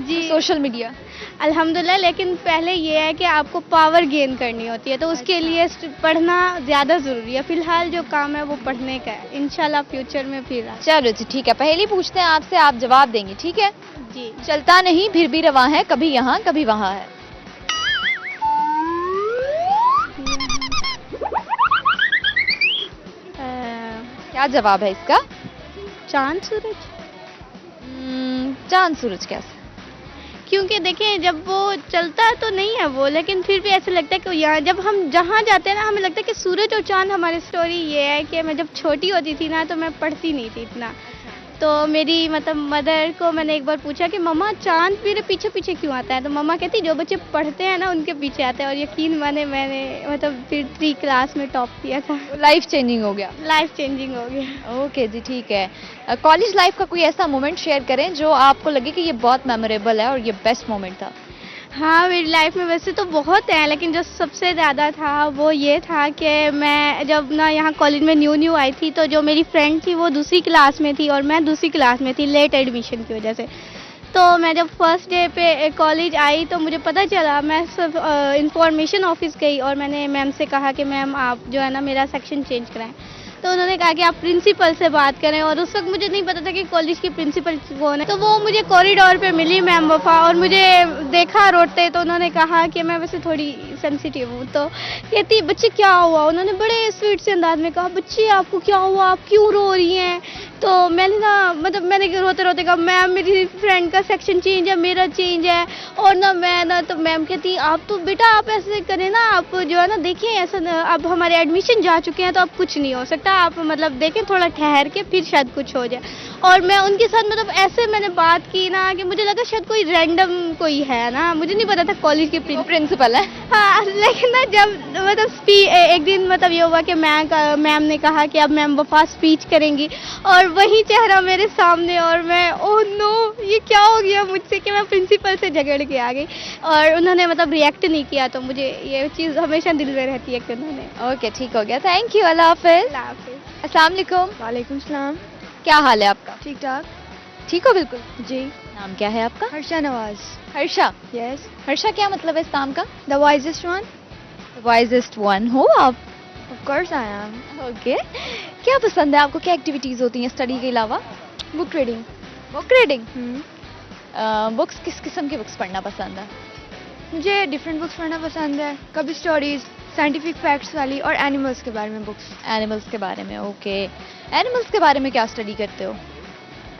जी सोशल मीडिया। अल्हम्दुलिल्लाह, लेकिन पहले ये है कि आपको पावर गेन करनी होती है, तो उसके लिए पढ़ना ज़्यादा ज़रूरी है। फ़िलहाल जो काम है वो पढ़ने का है, इंशाल्लाह फ्यूचर में फिर चलो जी ठीक है, पहली पूछते हैं आपसे, आप जवाब देंगी, ठीक है? जी। चलता नहीं फिर भी रवां है, कभी यहाँ कभी वहाँ है। क्या जवाब है इसका? चांद सूरज। चांद सूरज कैसे? क्योंकि देखिए जब वो चलता तो नहीं है वो, लेकिन फिर भी ऐसा लगता है कि यहाँ जब हम जहाँ जाते हैं ना, हमें लगता है कि सूरज और चांद हमारी स्टोरी ये है कि मैं जब छोटी होती थी ना तो मैं पढ़ती नहीं थी इतना, तो मेरी मतलब मदर को मैंने एक बार पूछा कि मम्मा चांद मेरे पीछे पीछे क्यों आता है, तो मम्मा कहती जो बच्चे पढ़ते हैं ना उनके पीछे आते हैं, और यकीन माने मैंने मतलब फिर 3 क्लास में टॉप किया था। लाइफ चेंजिंग हो गया। लाइफ चेंजिंग हो गया। ओके जी ठीक है। कॉलेज लाइफ का कोई ऐसा मोमेंट शेयर करें जो आपको लगे कि ये बहुत मेमोरेबल है और ये बेस्ट मोमेंट था? हाँ, मेरी लाइफ में वैसे तो बहुत हैं, लेकिन जो सबसे ज़्यादा था वो ये था कि मैं जब ना यहाँ कॉलेज में न्यू आई थी, तो जो मेरी फ्रेंड थी वो दूसरी क्लास में थी और मैं दूसरी क्लास में थी लेट एडमिशन की वजह से। तो मैं जब फर्स्ट डे पे कॉलेज आई तो मुझे पता चला, मैं सब इंफॉर्मेशन ऑफिस गई और मैंने मैम से कहा कि मैम आप जो है ना मेरा सेक्शन चेंज कराएं, तो उन्होंने कहा कि आप प्रिंसिपल से बात करें, और उस वक्त मुझे नहीं पता था कि कॉलेज की प्रिंसिपल कौन है। तो वो मुझे कॉरिडोर पे मिली मैम वफा, और मुझे देखा रोते, तो उन्होंने कहा कि मैं वैसे थोड़ी सेंसिटिव हूँ, तो कहती बच्चे क्या हुआ, उन्होंने बड़े स्वीट से अंदाज में कहा बच्चे आपको क्या हुआ, आप क्यों रो रही हैं, तो मैंने ना मतलब मैंने रोते रोते कहा मैम मेरी फ्रेंड का सेक्शन चेंज है, मेरा चेंज है। और ना मैं ना तो मैम कहती आप तो बेटा आप ऐसे करें ना, आप जो है ना देखिए ऐसा ना, अब हमारे एडमिशन जा चुके हैं तो अब कुछ नहीं हो सकता, आप मतलब देखें थोड़ा ठहर के फिर शायद कुछ हो जाए। और मैं उनके साथ मतलब ऐसे मैंने बात की ना कि मुझे लगा शायद कोई रैंडम कोई है ना, मुझे नहीं पता था कॉलेज के प्रिंसिपल है। हाँ, लेकिन ना जब मतलब एक दिन मतलब ये हुआ कि मैम ने कहा कि अब मैम वफा स्पीच करेंगी और वही चेहरा मेरे सामने और मैं ओह नो ये क्या हो गया मुझसे कि मैं प्रिंसिपल से झगड़ के आ गई। और उन्होंने मतलब रिएक्ट नहीं किया, तो मुझे ये चीज़ हमेशा दिल में रहती है कि उन्होंने। ओके ठीक हो गया, थैंक यू, अल्लाह हाफिज। अल्लाह हाफिज़। अस्सलाम वालेकुम। वालेकुम सलाम। क्या हाल है आपका? ठीक ठाक। ठीक हो बिल्कुल। जी। नाम क्या है आपका? हर्षा नवाज। हर्षा। यस। हर्षा क्या मतलब है इस नाम का? The wisest one. Wisest one हो आप? Of course I am. Okay. क्या पसंद है आपको, क्या एक्टिविटीज होती हैं स्टडी के अलावा? Book reading. Book reading. Books किस किस्म की बुक्स पढ़ना पसंद है? मुझे डिफरेंट बुक्स पढ़ना पसंद है, कभी स्टोरीज, साइंटिफिक फैक्ट्स वाली और एनिमल्स के बारे में बुक्स। एनिमल्स के बारे में, ओके। एनिमल्स के बारे में क्या स्टडी करते हो?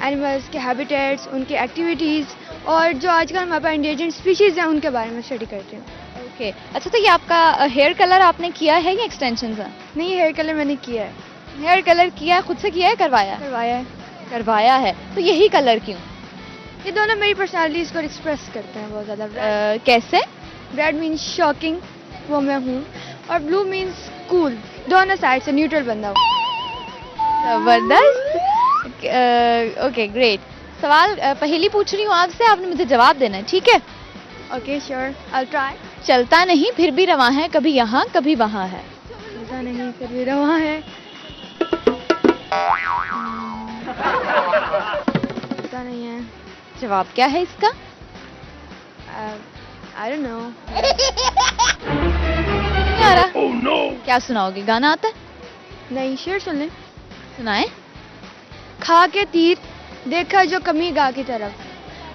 एनिमल्स के हैबिटेट्स, उनकी एक्टिविटीज़ और जो आजकल हमारे पास इंडेंजर्ड स्पीशीज़ हैं उनके बारे में स्टडी करते हैं। ओके। अच्छा, तो ये आपका हेयर कलर आपने किया है या एक्सटेंशन है? नहीं, हेयर कलर मैंने किया है। हेयर कलर किया है, खुद से किया है, करवाया है? करवाया है। करवाया है। तो यही कलर क्यों? ये दोनों मेरी पर्सनालिटीज़ को एक्सप्रेस करते हैं बहुत ज़्यादा। कैसे? रेड मीन्स शॉकिंग, वो मैं हूँ, और ब्लू मीन्स कूल। दोनों साइड से न्यूट्रल बंदा हूँ। जबरदस्त। Okay great. सवाल पहेली पूछ रही हूँ आपसे, आपने मुझे जवाब देना है, ठीक है? Okay sure, I try. चलता नहीं फिर भी रवां है, कभी यहाँ कभी वहाँ है। पता नहीं फिर भी रवा है। पता नहीं है। जवाब क्या है इसका? I don't know. नहीं आ रहा। oh, no. क्या सुनाओगे, गाना आता है? नहीं, शेर सुन ले। सुनाए। खा के तीर देखा जो कमी गा की तरफ,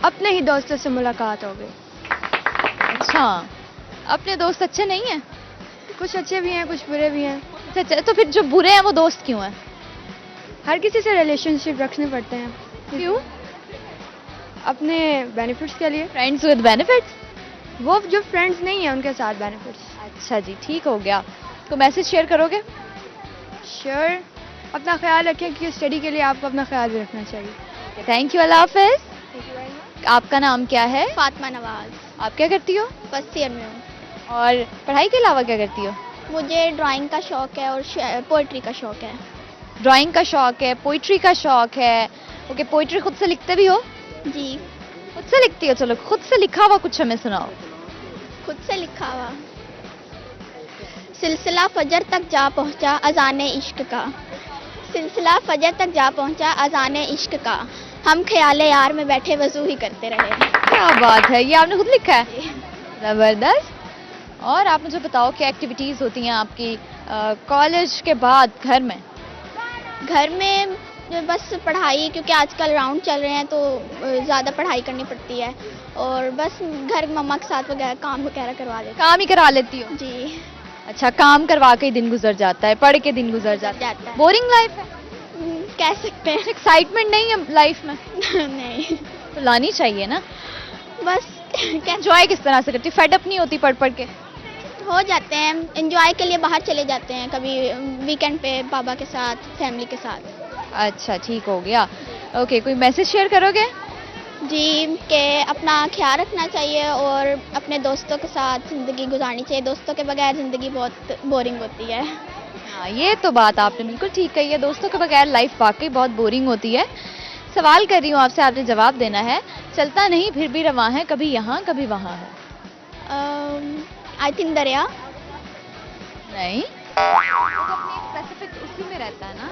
अपने ही दोस्तों से मुलाकात हो गई। अच्छा, अपने दोस्त अच्छे नहीं हैं? कुछ अच्छे भी हैं, कुछ बुरे भी हैं। अच्छा, तो फिर जो बुरे हैं वो दोस्त क्यों हैं? हर किसी से रिलेशनशिप रखने पड़ते हैं। क्यों? अपने बेनिफिट्स के लिए। Friends with benefits? वो जो फ्रेंड्स नहीं है उनके साथ बेनिफिट्स। अच्छा जी, ठीक हो गया। तो मैसेज शेयर करोगे? श्योर। अपना ख्याल रखें कि स्टडी के लिए आपको अपना ख्याल भी रखना चाहिए। थैंक यू, अल्लाह हाफिज। आपका नाम क्या है? फातिमा नवाज। आप क्या करती हो? फर्स्ट ईयर में हूँ। और पढ़ाई के अलावा क्या करती हो? मुझे ड्राइंग का शौक है और पोइट्री का शौक है। ड्राइंग का शौक है, पोइट्री का शौक है। ओके, पोइट्री खुद से लिखते भी हो? जी, खुद से लिखती हो? चलो खुद से लिखा हुआ कुछ हमें सुनाओ। खुद से लिखा हुआ। सिलसिला फजर तक जा पहुंचा अजाने इश्क का, सिलसिला फजर तक जा पहुंचा अजाने इश्क का, हम ख्याले यार में बैठे वजू ही करते रहे। क्या बात है, ये आपने खुद लिखा है? जबरदस्त। और आप मुझे बताओ क्या एक्टिविटीज होती हैं आपकी कॉलेज के बाद घर में? घर में बस पढ़ाई, क्योंकि आजकल राउंड चल रहे हैं तो ज़्यादा पढ़ाई करनी पड़ती है, और बस घर मम्मा के साथ वगैरह काम वगैरह करवा लेते काम ही करा लेती हो? जी। अच्छा, काम करवा के ही दिन गुजर जाता है, पढ़ के दिन गुजर जाता है। बोरिंग लाइफ है? कह सकते हैं। एक्साइटमेंट नहीं है लाइफ में? नहीं, तो लानी चाहिए ना। बस एंजॉय किस तरह से करती? फेड अप नहीं होती पढ़ पढ़ के? हो जाते हैं, एंजॉय के लिए बाहर चले जाते हैं, कभी वीकेंड पे पापा के साथ, फैमिली के साथ। अच्छा, ठीक हो गया। ओके, कोई मैसेज शेयर करोगे? जी, के अपना ख्याल रखना चाहिए और अपने दोस्तों के साथ ज़िंदगी गुजारनी चाहिए। दोस्तों के बगैर ज़िंदगी बहुत बोरिंग होती है। हाँ, ये तो बात आपने बिल्कुल ठीक कही है, दोस्तों के बगैर लाइफ वाकई बहुत बोरिंग होती है। सवाल कर रही हूँ आपसे, आपने जवाब देना है। चलता नहीं फिर भी रवां है, कभी यहाँ कभी वहाँ है। आई थिंक दरिया। नहीं, स्पेसिफिक उसी में रहता है ना।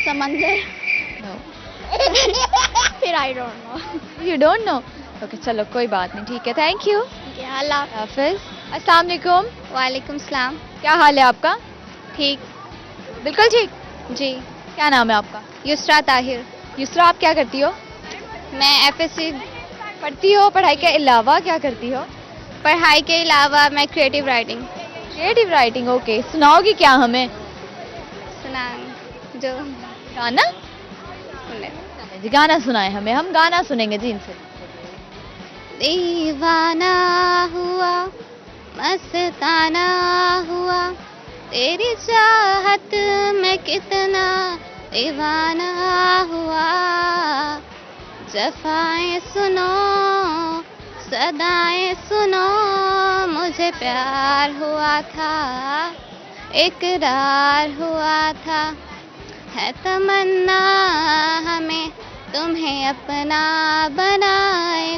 समंदर। नो, फिर I don't know. You don't know? Okay, चलो कोई बात नहीं, ठीक है, थैंक यू, अल्लाह हाफिज। अस्सलाम वालेकुम। वालेकुम सलाम। क्या हाल है आपका? ठीक। बिल्कुल ठीक। जी। क्या नाम है आपका? युसरा ताहिर। युसरा, आप क्या करती हो? मैं एफएससी पढ़ती हो? पढ़ाई के अलावा क्या करती हो? पढ़ाई के अलावा मैं creative writing. Creative writing, okay. सुनाओगी क्या हमें? सुना जो गाना सुने। जी, गाना सुनाए हमें, हम गाना सुनेंगे जी इनसे। दीवाना हुआ मस्ताना हुआ तेरी चाहत में कितना दीवाना हुआ जफाएं सुनो सदाएं सुनो मुझे प्यार हुआ था इकरार हुआ था है तमन्ना हमें तुम्हें अपना बनाए।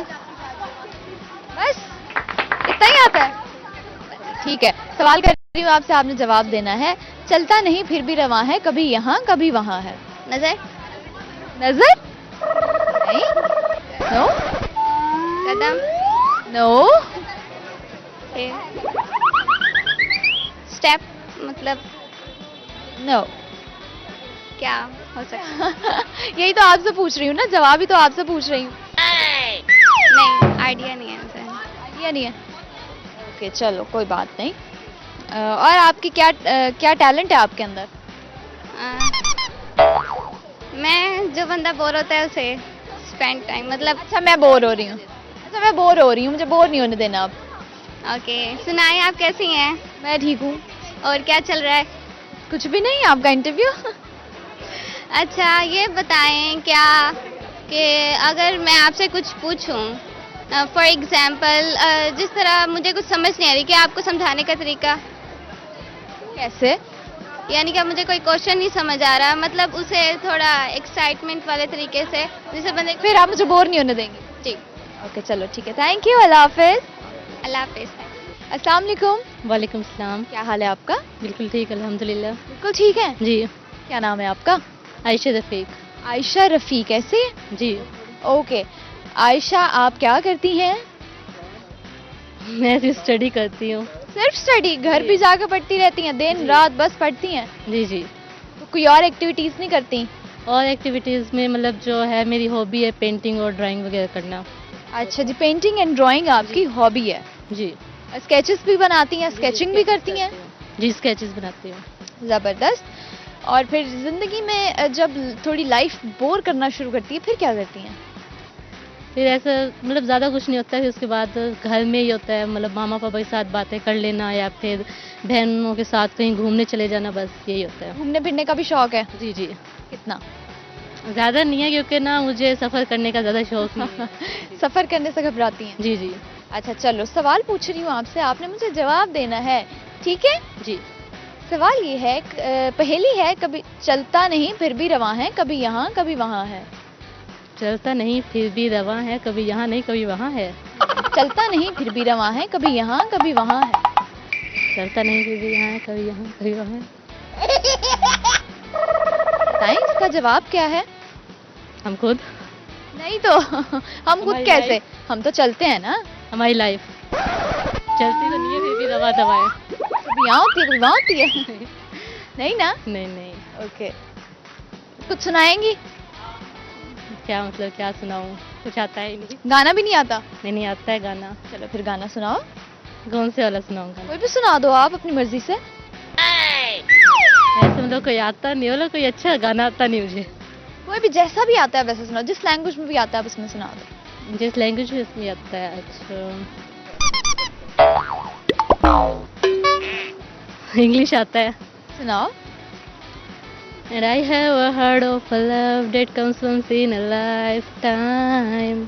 बस इतना ही आता है? ठीक है, सवाल कर रही हूँ आपसे, आपने जवाब देना है। चलता नहीं फिर भी रवां है, कभी यहाँ कभी वहाँ है। नजर नजर नहीं, नो कदम नो, स्टेप मतलब नो। क्या हो सकता है? यही तो आपसे पूछ रही हूँ ना, जवाब ही तो आपसे पूछ रही हूँ। नहीं आइडिया नहीं है मुझे। आइडिया नहीं है? ओके चलो कोई बात नहीं। और आपकी क्या टैलेंट है आपके अंदर? मैं जो बंदा बोर होता है उसे स्पेंड टाइम मतलब। अच्छा मैं बोर हो रही हूँ, अच्छा मैं बोर हो रही हूँ, मुझे बोर नहीं होने देना आप। ओके सुनाए आप कैसी हैं मैं ठीक हूँ। और क्या चल रहा है? कुछ भी नहीं, आपका इंटरव्यू। अच्छा ये बताएं क्या कि अगर मैं आपसे कुछ पूछूं फॉर एग्जांपल जिस तरह मुझे कुछ समझ नहीं आ रही, क्या आपको समझाने का तरीका? कैसे? यानी कि मुझे कोई क्वेश्चन नहीं समझ आ रहा, मतलब उसे थोड़ा एक्साइटमेंट वाले तरीके से जिसे बंदे फिर आप मुझे बोर नहीं होने देंगे? जी। ओके चलो ठीक है, थैंक यू, अल्लाह हाफिज। अल्लाह हाफिज। अस्सलाम वालेकुम। वालेकुम सलाम। क्या हाल है आपका? बिल्कुल ठीक, अल्हम्दुलिल्लाह। बिल्कुल ठीक है। जी, क्या नाम है आपका? आयशा रफीक। आयशा रफीक, ऐसे? जी, ओके आयशा, आप क्या करती हैं? मैं भी स्टडी करती हूँ। सिर्फ स्टडी? घर भी जाकर पढ़ती रहती हैं दिन रात, बस पढ़ती हैं? जी जी। तो कोई और एक्टिविटीज नहीं करती? और एक्टिविटीज़ में मतलब जो है मेरी हॉबी है पेंटिंग और ड्राइंग वगैरह करना। अच्छा जी, पेंटिंग एंड ड्राइंग आपकी हॉबी है। जी स्केचेस भी बनाती हैं, स्केचिंग भी करती हैं? जी, स्केचेस बनाती हूँ। ज़बरदस्त। और फिर ज़िंदगी में जब थोड़ी लाइफ बोर करना शुरू करती है फिर क्या करती हैं? फिर ऐसा मतलब ज़्यादा कुछ नहीं होता है, फिर उसके बाद घर में ही होता है, मतलब मामा पापा के साथ बातें कर लेना या फिर बहनों के साथ कहीं घूमने चले जाना, बस यही होता है। घूमने फिरने का भी शौक है? जी जी। कितना? ज़्यादा नहीं है क्योंकि ना मुझे सफ़र करने का ज़्यादा शौक नहीं है। सफ़र करने से घबराती हैं? जी जी। अच्छा चलो, सवाल पूछ रही हूँ आपसे, आपने मुझे जवाब देना है, ठीक है? जी। सवाल ये है, पहेली है, कभी चलता नहीं फिर भी रवां है, कभी यहाँ कभी वहाँ है। चलता नहीं फिर भी रवां है, कभी यहाँ नहीं कभी वहाँ है। चलता नहीं फिर भी रवां है, कभी यहाँ कभी वहाँ है। चलता नहीं फिर भी यहाँ है, कभी यहाँ कभी वहाँ है। बताएं इसका जवाब क्या है? हम खुद, नहीं तो हम खुद हमारी कैसे? हम तो चलते हैं ना। हमारी लाइफ चलती तो नहीं है फिर भी रवा दवा है। कभी यहाँ होती है कभी वहाँ होती है। नहीं ना? नहीं नहीं, ओके, कुछ सुनाएंगी? क्या मतलब क्या सुनाऊँ, कुछ आता है नहीं। गाना भी नहीं आता? नहीं नहीं आता है गाना। चलो फिर गाना सुनाओ, कौन से वाला सुनाऊंगा? कोई भी सुना दो आप अपनी मर्जी से। ऐसे मतलब कोई आता नहीं, वाला कोई अच्छा गाना आता नहीं मुझे। कोई भी जैसा भी आता है वैसे सुनाओ, जिस लैंग्वेज में भी आता है उसमें सुना दो। जिस लैंग्वेज में इसमें आता है। अच्छा, इंग्लिश आता है। सुनाओ। And I have heard of a love that comes once in a lifetime,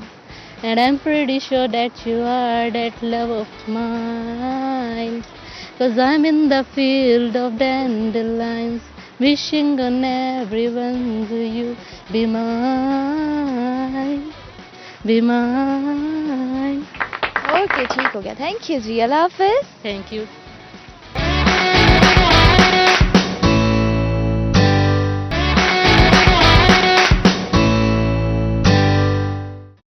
and I'm pretty sure that you are that love of mine. 'Cause I'm in the field of dandelions, wishing on everyone to you be mine, be mine. Okay ठीक हो गया, thank you जी, अल्लाह हाफिज। Thank you.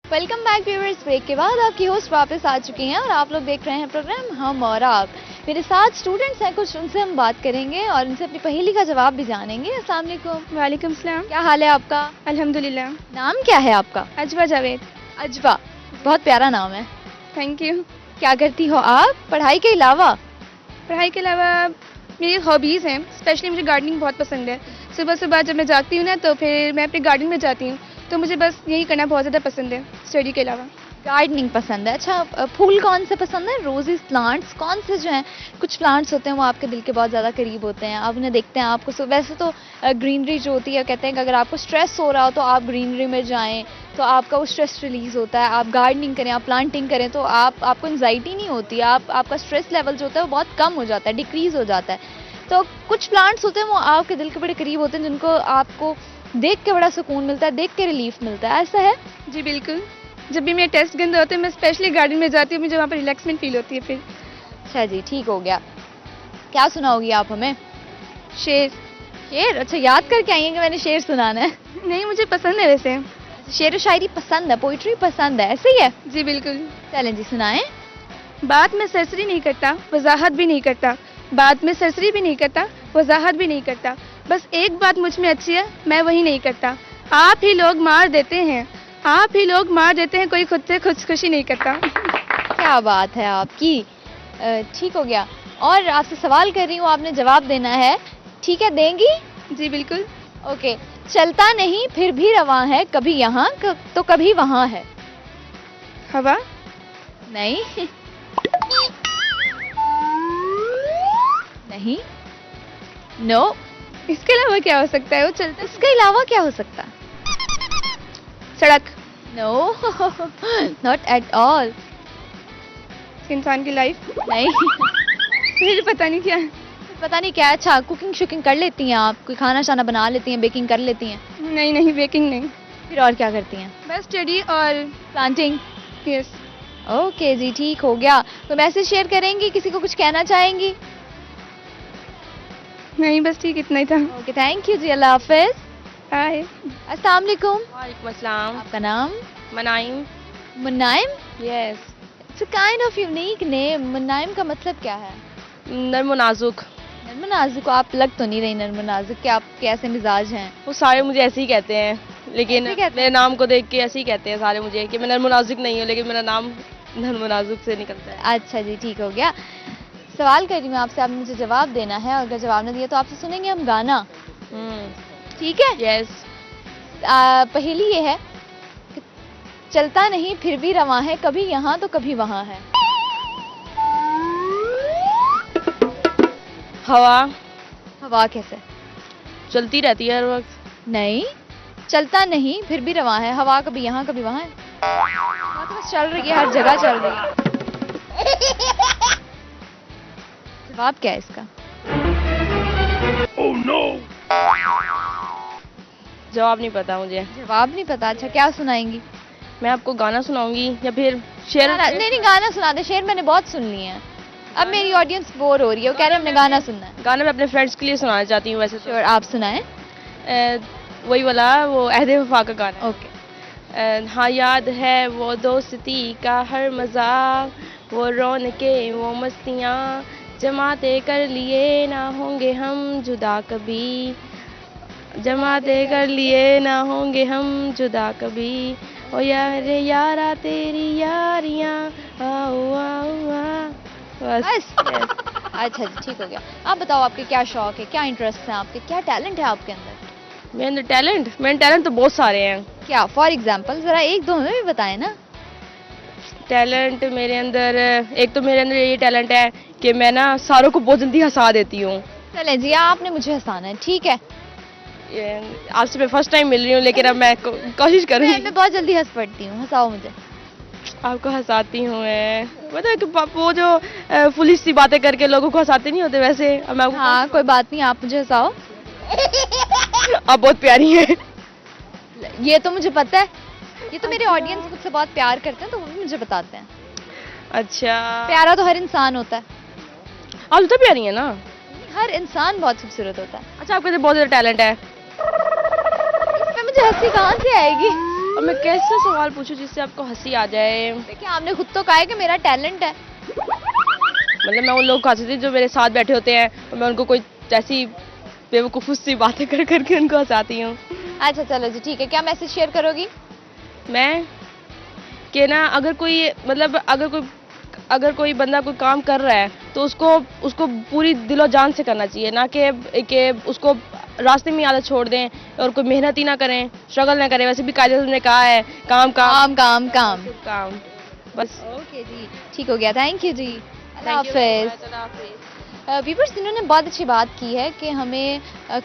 Welcome back viewers, break के बाद आपकी host वापस आ चुकी हैं और आप लोग देख रहे हैं प्रोग्राम हम और आप। मेरे साथ स्टूडेंट्स हैं कुछ, उनसे हम बात करेंगे और उनसे अपनी पहेली का जवाब भी जानेंगे। अस्सलाम वालेकुम। वालेकुम सलाम। क्या हाल है आपका? अल्हम्दुलिल्लाह। नाम क्या है आपका? अजवा जावेद। अजवा, बहुत प्यारा नाम है। Thank you. क्या करती हो आप पढ़ाई के अलावा? पढ़ाई के अलावा मेरी हॉबीज़ हैं, स्पेशली मुझे गार्डनिंग बहुत पसंद है। सुबह सुबह जब मैं जागती हूँ ना तो फिर मैं अपने गार्डन में जाती हूँ, तो मुझे बस यही करना बहुत ज़्यादा पसंद है स्टडी के अलावा। गार्डनिंग पसंद है। अच्छा, फूल कौन से पसंद है? रोजेस प्लांट्स कौन से जो हैं? कुछ प्लांट्स होते हैं वो आपके दिल के बहुत ज़्यादा करीब होते हैं, आप उन्हें देखते हैं, आपको वैसे तो ग्रीनरी जो होती है, कहते हैं कि अगर आपको स्ट्रेस हो रहा हो तो आप ग्रीनरी में जाएं तो आपका वो स्ट्रेस रिलीज होता है। आप गार्डनिंग करें, आप प्लांटिंग करें तो आपको एंजाइटी नहीं होती, आपका स्ट्रेस लेवल जो होता है वो बहुत कम हो जाता है, डिक्रीज हो जाता है। तो कुछ प्लांट्स होते हैं वो आपके दिल के बड़े करीब होते हैं, जिनको आपको देख के बड़ा सुकून मिलता है, देख के रिलीफ मिलता है, ऐसा है? जी बिल्कुल, जब भी मेरे टेस्ट गंदे होते हैं मैं स्पेशली गार्डन में जाती हूँ, मुझे वहाँ पर रिलैक्समेंट फील होती है। फिर अच्छा जी, ठीक हो गया। क्या सुनाओगी आप हमें? शेर। शेर? अच्छा, याद करके आई हैं कि मैंने शेर सुनाना है। नहीं, मुझे पसंद है वैसे। शेर व शायरी पसंद है, पोइट्री पसंद है, ऐसे ही है? जी बिल्कुल। चलें जी, सुनाएं। बात में सरसरी नहीं करता, वजाहत भी नहीं करता, बात में सरसरी भी नहीं करता, वजाहत भी नहीं करता, बस एक बात मुझ में अच्छी है, मैं वही नहीं करता। आप ही लोग मार देते हैं, आप ही लोग मार देते हैं, कोई खुद से खुदकुशी नहीं करता। क्या बात है आपकी। ठीक हो गया। और आपसे सवाल कर रही हूँ, आपने जवाब देना है, ठीक है? देंगी? जी बिल्कुल। ओके। चलता नहीं फिर भी रवां है, कभी यहाँ तो कभी वहाँ है। हवा। नहीं। नहीं। नो। इसके अलावा क्या हो सकता है? वो चलता इसके अलावा क्या हो सकता? सड़क। No, not at all. इंसान की लाइफ। नहीं। फिर पता नहीं क्या है। पता नहीं क्या। अच्छा, कुकिंग शुकिंग कर लेती हैं आप? कोई खाना शाना बना लेती हैं, बेकिंग कर लेती हैं? नहीं नहीं, बेकिंग नहीं, फिर और क्या करती हैं? बस स्टडी और प्लांटिंग। यस। ओके जी, ठीक हो गया। तो मैसेज शेयर करेंगी, किसी को कुछ कहना चाहेंगी? नहीं, बस ठीक, इतना ही था। ओके, थैंक यू जी, अल्लाह हाफिज। हाय। अस्सलाम वालेकुम। वालेकुम अस्सलाम। आपका नाम? Munaim. Munaim? Yes. It's a kind of unique name. Munaim का मतलब क्या है? नर्म नाजुक। नर्म नाजुक। आप लग तो नहीं रही नर्म नाजुक कि आप कैसे मिजाज हैं? वो सारे मुझे ऐसे ही कहते हैं, लेकिन ऐसे कहते हैं? मेरे नाम को देख के ऐसे ही कहते हैं सारे मुझे कि मैं नर्म नाजुक नहीं हूँ, लेकिन मेरा नाम नर्म नाजुक से निकलता है। अच्छा जी, ठीक हो गया। सवाल कर रही हूँ आपसे, आपने मुझे जवाब देना है, और अगर जवाब ना दिया तो आपसे सुनेंगे हम गाना, ठीक है? यस। पहेली ये है कि चलता नहीं फिर भी रवां है, कभी यहाँ तो कभी वहाँ है। हवा। हवा कैसे? चलती रहती है हर वक्त। नहीं, चलता नहीं फिर भी रवां है। हवा कभी यहाँ कभी वहाँ है। हवा तो बस चल रही है, हर जगह चल रही है। जवाब क्या है इसका? जवाब नहीं पता मुझे। जवाब नहीं पता? अच्छा, क्या सुनाएंगी? मैं आपको गाना सुनाऊंगी या फिर शेर? नहीं नहीं, गाना सुना दे। शेर मैंने बहुत सुन लिए हैं, अब मेरी ऑडियंस बोर हो रही है, वो कह रहे हैं हमने गाना सुनना है। गाना मैं अपने फ्रेंड्स के लिए सुनाना चाहती हूँ वैसे तो। श्योर, आप सुनाएं। वही वाला, वो अहदे वफा का गाना। ओके। हाँ, याद है वो दोस्ती का हर मजाक, वो रौनकें वो मस्तियाँ, जमाते कर लिए ना होंगे हम जुदा कभी, जमाते कर लिए ना होंगे हम जुदा कभी, ओ यार यारा तेरी यारियाँ आओ आओ आ। बस। बस। अच्छा जी, ठीक हो गया। आप बताओ, आपके क्या शौक है, क्या इंटरेस्ट है आपके, क्या टैलेंट है आपके अंदर? मेरे टैलेंट तो बहुत सारे हैं। क्या? फॉर एग्जाम्पल जरा एक दो हमें भी बताएं ना। टैलेंट मेरे अंदर, एक तो मेरे अंदर ये टैलेंट है कि मैं ना सारों को बहुत जल्दी हंसा देती हूँ। चलें जी, आपने मुझे हंसाना है, ठीक है? आपसे मैं फर्स्ट टाइम मिल रही हूँ, लेकिन अब मैं कोशिश करूँगी। मैं बहुत जल्दी हंस पड़ती हूँ, हंसाओ मुझे। आपको हंसाती हूँ मैं, मतलब कि वो जो फुलिश सी बातें करके लोगों को हंसाते नहीं होते, वैसे अब मैं हाँ, कोई बात नहीं, आप मुझे हंसाओ। आप बहुत प्यारी हैं। ये तो मुझे पता है, ये तो मेरे ऑडियंस मुझसे बहुत प्यार करते हैं, तो वो भी मुझे बताते हैं। अच्छा, प्यारा तो हर इंसान होता है। आप तो प्यारी है ना? हर इंसान बहुत खूबसूरत होता है। अच्छा, आपके अंदर बहुत ज्यादा टैलेंट है। इसमें मुझे हंसी कहाँ से आएगी? और मैं कैसा सवाल पूछूं जिससे आपको हंसी आ जाए? देखिए, आपने खुद तो कहा है कि मेरा टैलेंट है। मतलब मैं उन लोगों को हंसाती हूँ जो मेरे साथ बैठे होते हैं, और मैं उनको कोई ऐसी बेवकूफ़ सी बातें कर करके उनको हंसाती हूँ। अच्छा चलो जी, ठीक है। क्या मैसेज शेयर करोगी? मैं कि ना, अगर कोई अगर कोई बंदा कोई काम कर रहा है तो उसको उसको पूरी दिलो जान से करना चाहिए, ना कि उसको रास्ते में आदत छोड़ दें और कोई मेहनत ही ना करें, स्ट्रगल ना करें। वैसे भी कायदे ने कहा है काम काम काम काम काम। काम, बस। ओके जी, ठीक हो गया, थैंक यू जी, अल्लाह हाफिज। व्यूअर्स, इन्होंने बहुत अच्छी बात की है कि हमें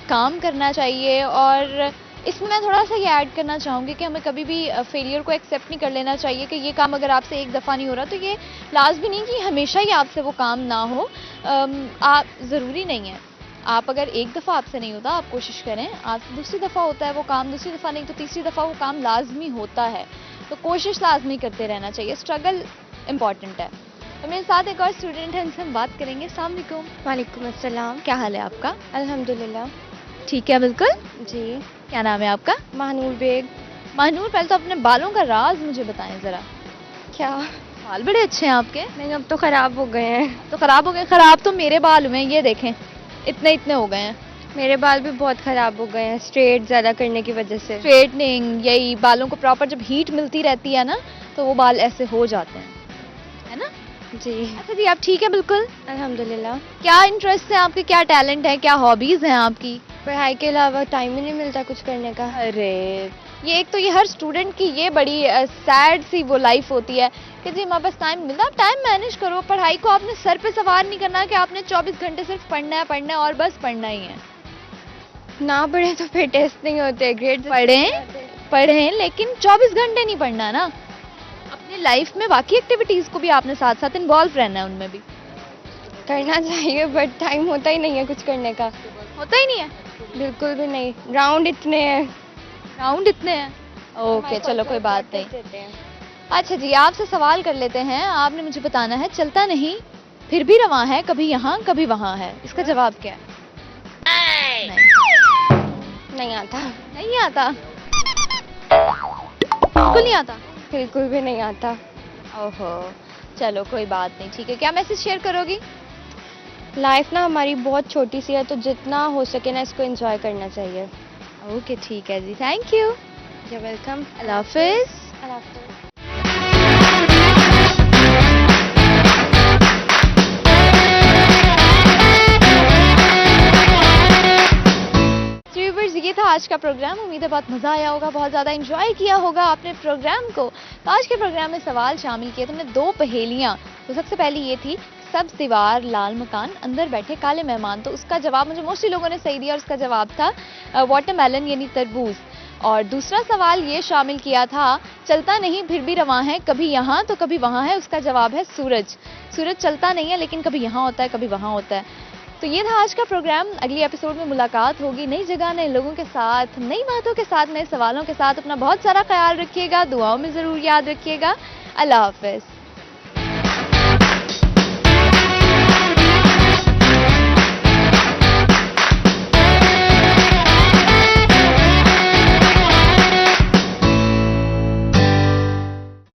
काम करना चाहिए, और इसमें मैं थोड़ा सा ये ऐड करना चाहूँगी कि हमें कभी भी फेलियर को एक्सेप्ट नहीं कर लेना चाहिए कि ये काम अगर आपसे एक दफ़ा नहीं हो रहा तो ये लाजमी नहीं कि हमेशा ही आपसे वो काम ना हो। आप ज़रूरी नहीं है, आप अगर एक दफ़ा आपसे नहीं होता आप कोशिश करें, आपसे दूसरी दफ़ा होता है वो काम, दूसरी दफ़ा नहीं तो तीसरी दफ़ा वो काम लाजमी होता है, तो कोशिश लाजमी करते रहना चाहिए, स्ट्रगल इम्पॉर्टेंट है। तो मेरे साथ एक और स्टूडेंट है, उनसे हम बात करेंगे। अस्सलाम वालेकुम। वालेकुम अस्सलाम। क्या हाल है आपका? अल्हम्दुलिल्लाह। ठीक है, बिल्कुल। जी। क्या नाम है आपका? महानूर बेग। महानूर, पहले तो अपने बालों का राज मुझे बताएं ज़रा। क्या? बाल बड़े अच्छे हैं आपके। नहीं, अब तो ख़राब हो गए हैं। तो ख़राब हो गए? ख़राब तो मेरे बाल हुए हैं, ये देखें, इतने इतने हो गए हैं। मेरे बाल भी बहुत ख़राब हो गए हैं, स्ट्रेट ज़्यादा करने की वजह से। स्ट्रेटनिंग, यही बालों को प्रॉपर जब हीट मिलती रहती है ना तो वो बाल ऐसे हो जाते हैं, है ना? जी। अच्छा जी, आप ठीक है बिल्कुल? अल्हम्दुलिल्लाह। क्या इंटरेस्ट है आपके, क्या टैलेंट है, क्या हॉबीज़ हैं आपकी? पढ़ाई के अलावा टाइम ही नहीं मिलता कुछ करने का। अरे, ये एक तो ये हर स्टूडेंट की ये बड़ी सैड सी वो लाइफ होती है कि जी हमारे पास टाइम मिलता है। आप टाइम मैनेज करो, पढ़ाई को आपने सर पे सवार नहीं करना कि आपने 24 घंटे सिर्फ पढ़ना है और बस पढ़ना ही है। ना पढ़े तो फिर टेस्ट नहीं होते, ग्रेड पढ़ें लेकिन 24 घंटे नहीं पढ़ना ना। अपनी लाइफ में बाकी एक्टिविटीज़ को भी आपने साथ साथ इन्वॉल्व रहना है, उनमें भी करना चाहिए, बट टाइम होता ही नहीं है कुछ करने का। होता ही नहीं है। बिल्कुल भी नहीं, राउंड इतने हैं। राउंड इतने हैं? ओके, चलो कोई बात नहीं। अच्छा जी, आपसे सवाल कर लेते हैं, आपने मुझे बताना है, चलता नहीं फिर भी रवां है, कभी यहाँ कभी वहाँ है, इसका जवाब क्या है? नहीं आता। नहीं आता? बिल्कुल नहीं आता? बिल्कुल भी नहीं आता। ओहो, चलो कोई बात नहीं, ठीक है। क्या मैसेज शेयर करोगी? लाइफ ना हमारी बहुत छोटी सी है, तो जितना हो सके ना इसको एंजॉय करना चाहिए। ओके, ठीक है जी, थैंक यू। You welcome. अल्लाह हाफिज। अल्लाह हाफ़िज़। व्यूअर्स, ये था आज का प्रोग्राम। उम्मीद है बहुत मज़ा आया होगा, बहुत ज़्यादा एंजॉय किया होगा आपने प्रोग्राम को। तो आज के प्रोग्राम में सवाल शामिल किए, तुमने 2 पहेलियाँ। तो सबसे पहली ये थी, सब्ज दीवार लाल मकान अंदर बैठे काले मेहमान, तो उसका जवाब मुझे मोस्टली लोगों ने सही दिया और उसका जवाब था वाटरमेलन यानी तरबूज। और दूसरा सवाल ये शामिल किया था, चलता नहीं फिर भी रवां है, कभी यहाँ तो कभी वहाँ है, उसका जवाब है सूरज। सूरज चलता नहीं है लेकिन कभी यहाँ होता है कभी वहाँ होता है। तो ये था आज का प्रोग्राम। अगली एपिसोड में मुलाकात होगी नई जगह, नए लोगों के साथ, नई बातों के साथ, नए सवालों के साथ। अपना बहुत सारा ख्याल रखिएगा, दुआओं में ज़रूर याद रखिएगा। अल्लाह हाफिज़।